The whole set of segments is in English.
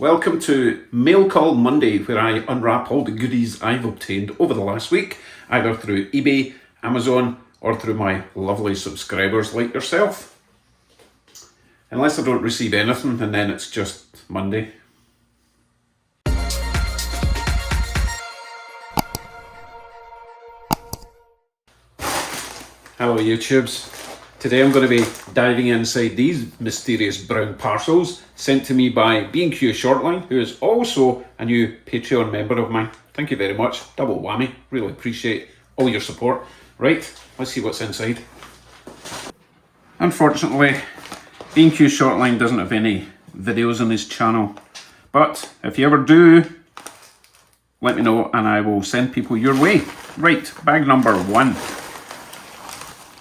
Welcome to Mail Call Monday, where I unwrap all the goodies I've obtained over the last week, either through eBay, Amazon, or through my lovely subscribers like yourself. Unless I don't receive anything, and then it's just Monday. Hello YouTubes. Today I'm going to be diving inside these mysterious brown parcels sent to me by B&Q Shortline, who is also a new Patreon member of mine. Thank you very much. Double whammy. Really appreciate all your support. Right, let's see what's inside. Unfortunately, B&Q Shortline doesn't have any videos on his channel, but if you ever do, let me know and I will send people your way. Right, bag number 1.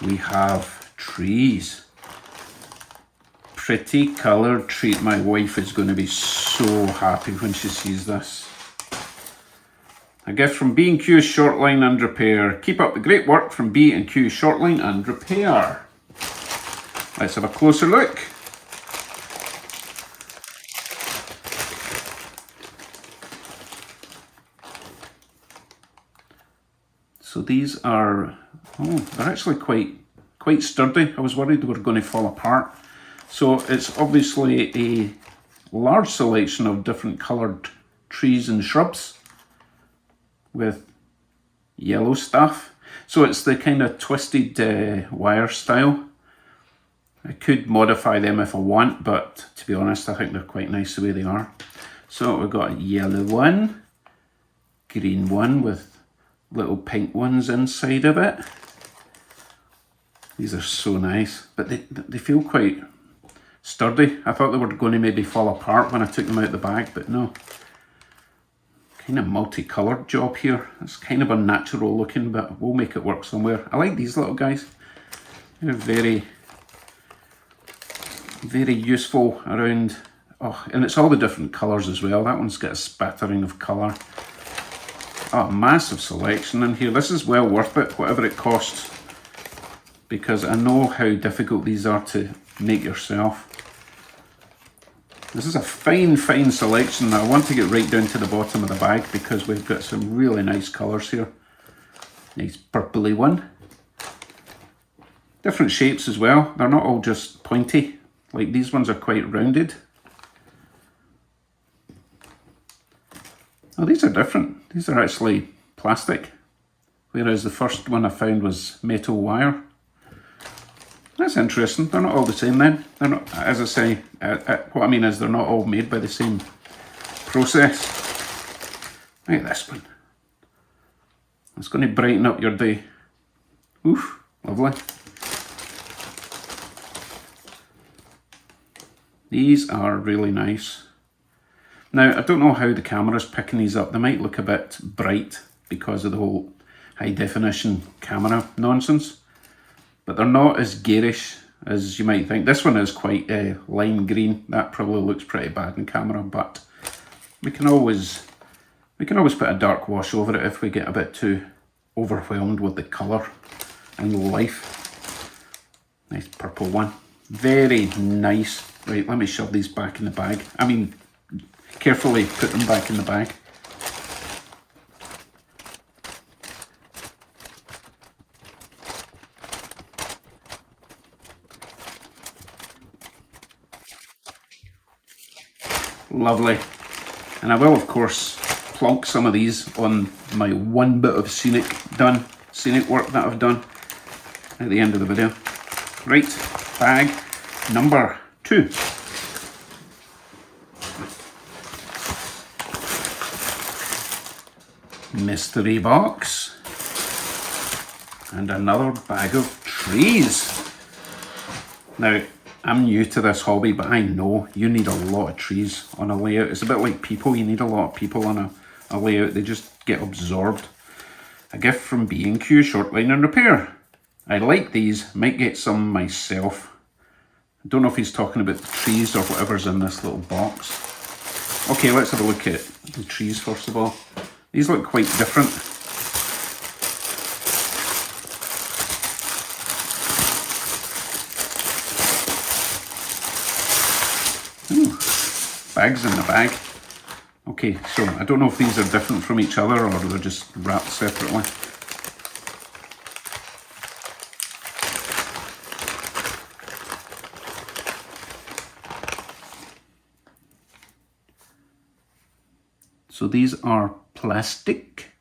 We have trees. Pretty coloured treat. My wife is going to be so happy when she sees this. A gift from B&Q Shortline and Repair. Keep up the great work from B&Q Shortline and Repair. Let's have a closer look. So these are, they're actually quite sturdy. I was worried they were going to fall apart. So it's obviously a large selection of different coloured trees and shrubs with yellow stuff. So it's the kind of twisted wire style. I could modify them if I want, but to be honest, I think they're quite nice the way they are. So we've got a yellow one, green one with little pink ones inside of it. These are so nice, but they feel quite sturdy. I thought they were going to maybe fall apart when I took them out of the bag, but no. Kind of multicoloured job here. It's kind of unnatural looking, but we'll make it work somewhere. I like these little guys. They're very, very useful around. Oh, and it's all the different colours as well. That one's got a spattering of colour. Oh, massive selection in here. This is well worth it, whatever it costs, because I know how difficult these are to make yourself. This is a fine selection. I want to get right down to the bottom of the bag because we've got some really nice colours here. Nice purpley one. Different shapes as well. They're not all just pointy. Like these ones are quite rounded. Oh, these are different. These are actually plastic, whereas the first one I found was metal wire. That's interesting. They're not all the same then. They're not, as I say, what I mean is they're not all made by the same process. Look at this one. It's going to brighten up your day. Oof, lovely. These are really nice. Now, I don't know how the camera's picking these up. They might look a bit bright because of the whole high definition camera nonsense, but they're not as garish as you might think. This one is quite lime green. That probably looks pretty bad in camera, but we can always put a dark wash over it if we get a bit too overwhelmed with the colour and life. Nice purple one. Very nice. Right, let me shove these back in the bag. I mean, carefully put them back in the bag. Lovely. And I will of course plonk some of these on my one bit of scenic work that I've done at the end of the video. Right, bag number 2. Mystery box. And another bag of trees. Now, I'm new to this hobby, but I know you need a lot of trees on a layout. It's a bit like people. You need a lot of people on a layout. They just get absorbed. A gift from B&Q Shortline and Repair. I like these. Might get some myself. I don't know if he's talking about the trees or whatever's in this little box. Okay, let's have a look at the trees first of all. These look quite different. Ooh, bags in the bag. Okay, so I don't know if these are different from each other or they're just wrapped separately. So these are plastic.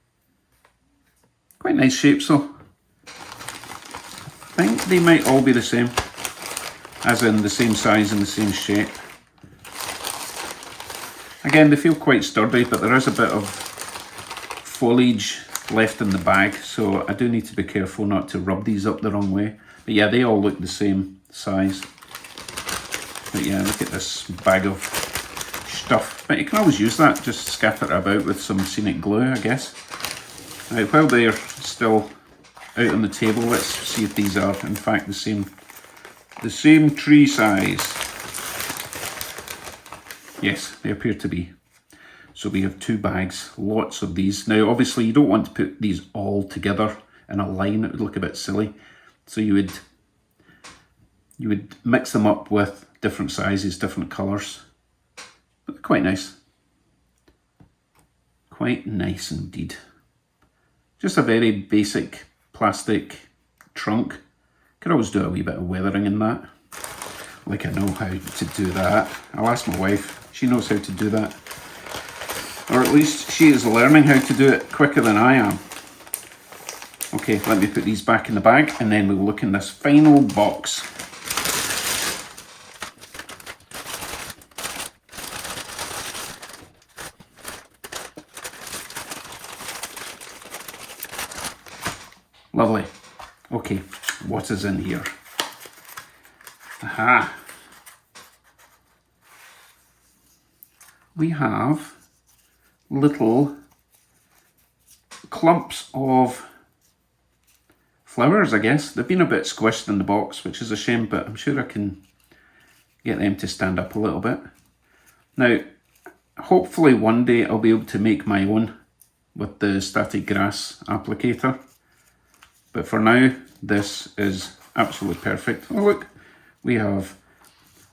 Quite nice shapes though. I think they might all be the same, as in the same size and the same shape. Again, they feel quite sturdy, but there is a bit of foliage left in the bag, so I do need to be careful not to rub these up the wrong way. But yeah, they all look the same size. But yeah, look at this bag of stuff. But you can always use that, just scatter it about with some scenic glue, I guess. Now, while they're still out on the table, let's see if these are in fact the same tree size. Yes, they appear to be. So we have 2 bags, lots of these. Now obviously you don't want to put these all together in a line, it would look a bit silly. So you would mix them up with different sizes, different colours. But they're quite nice. Quite nice indeed. Just a very basic plastic trunk. Could always do a wee bit of weathering in that. Like I know how to do that. I'll ask my wife, she knows how to do that. Or at least she is learning how to do it quicker than I am. Okay, let me put these back in the bag and then we'll look in this final box. Lovely. Okay, what is in here? Aha. We have little clumps of flowers, I guess. They've been a bit squished in the box, which is a shame, but I'm sure I can get them to stand up a little bit. Now, hopefully one day I'll be able to make my own with the static grass applicator. But for now, this is absolutely perfect. Oh look, we have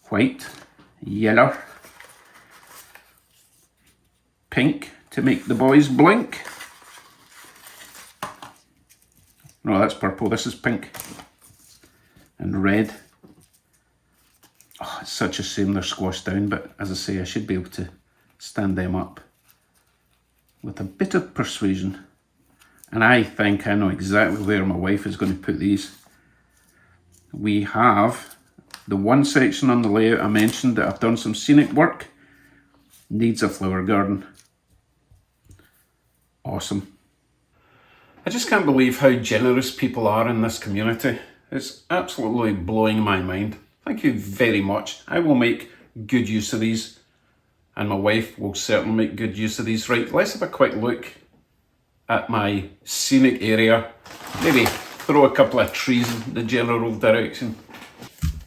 white, yellow, pink to make the boys blink. No, that's purple, this is pink. And red. Oh, it's such a shame they're squashed down, but as I say, I should be able to stand them up with a bit of persuasion. And I think I know exactly where my wife is going to put these. We have the one section on the layout I mentioned that I've done some scenic work. Needs a flower garden. Awesome. I just can't believe how generous people are in this community. It's absolutely blowing my mind. Thank you very much. I will make good use of these. And my wife will certainly make good use of these. Right, let's have a quick look at my scenic area. Maybe throw a couple of trees in the general direction.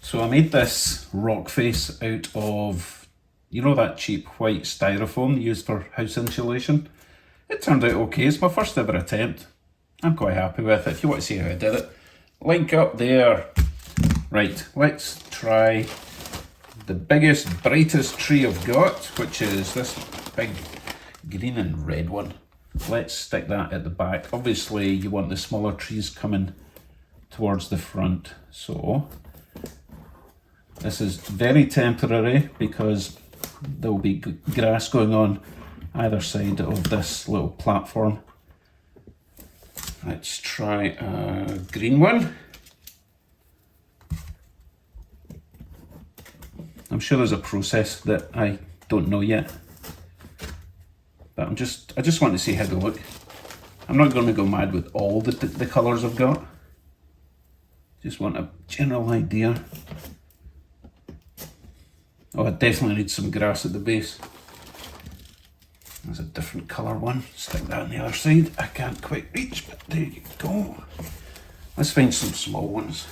So I made this rock face out of, you know, that cheap white styrofoam used for house insulation. It turned out okay. It's my first ever attempt. I'm quite happy with it. If you want to see how I did it, link up there. Right, let's try the biggest, brightest tree I've got, which is this big green and red one. Let's stick that at the back. Obviously you want the smaller trees coming towards the front. So this is very temporary because there will be grass going on either side of this little platform. Let's try a green one. I'm sure there's a process that I don't know yet. But I just want to see how they look. I'm not going to go mad with all the colours I've got. Just want a general idea. Oh, I definitely need some grass at the base. There's a different colour one. Stick that on the other side. I can't quite reach, but there you go. Let's find some small ones.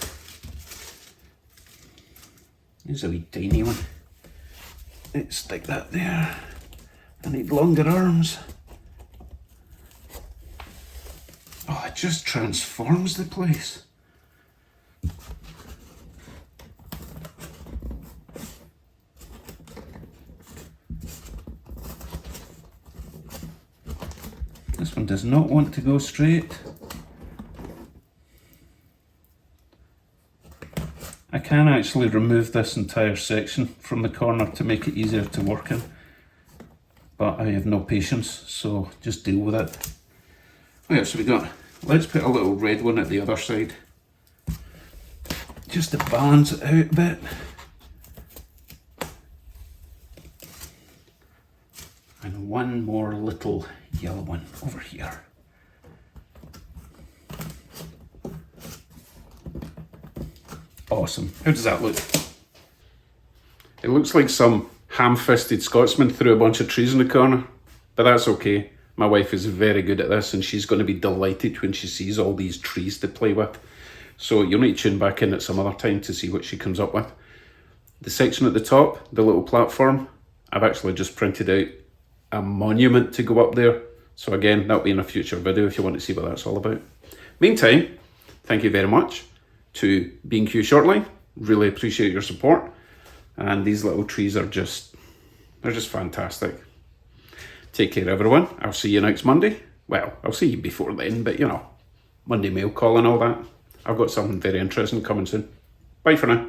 Here's a wee tiny one. Let's stick that there. I need longer arms. Oh, it just transforms the place. This one does not want to go straight. I can actually remove this entire section from the corner to make it easier to work in, but I have no patience, so just deal with it. What else have we got? Let's put a little red one at the other side, just to balance it out a bit. And one more little yellow one over here. Awesome. How does that look? It looks like some ham-fisted Scotsman threw a bunch of trees in the corner, but that's okay. My wife is very good at this and she's going to be delighted when she sees all these trees to play with. So you'll need to tune back in at some other time to see what she comes up with. The section at the top, the little platform, I've actually just printed out a monument to go up there. So again, that'll be in a future video if you want to see what that's all about. Meantime, thank you very much to B&Q Shortline. Really appreciate your support. And these little trees are they're just fantastic. Take care, everyone. I'll see you next Monday. Well, I'll see you before then, but you know, Monday mail call and all that. I've got something very interesting coming soon. Bye for now.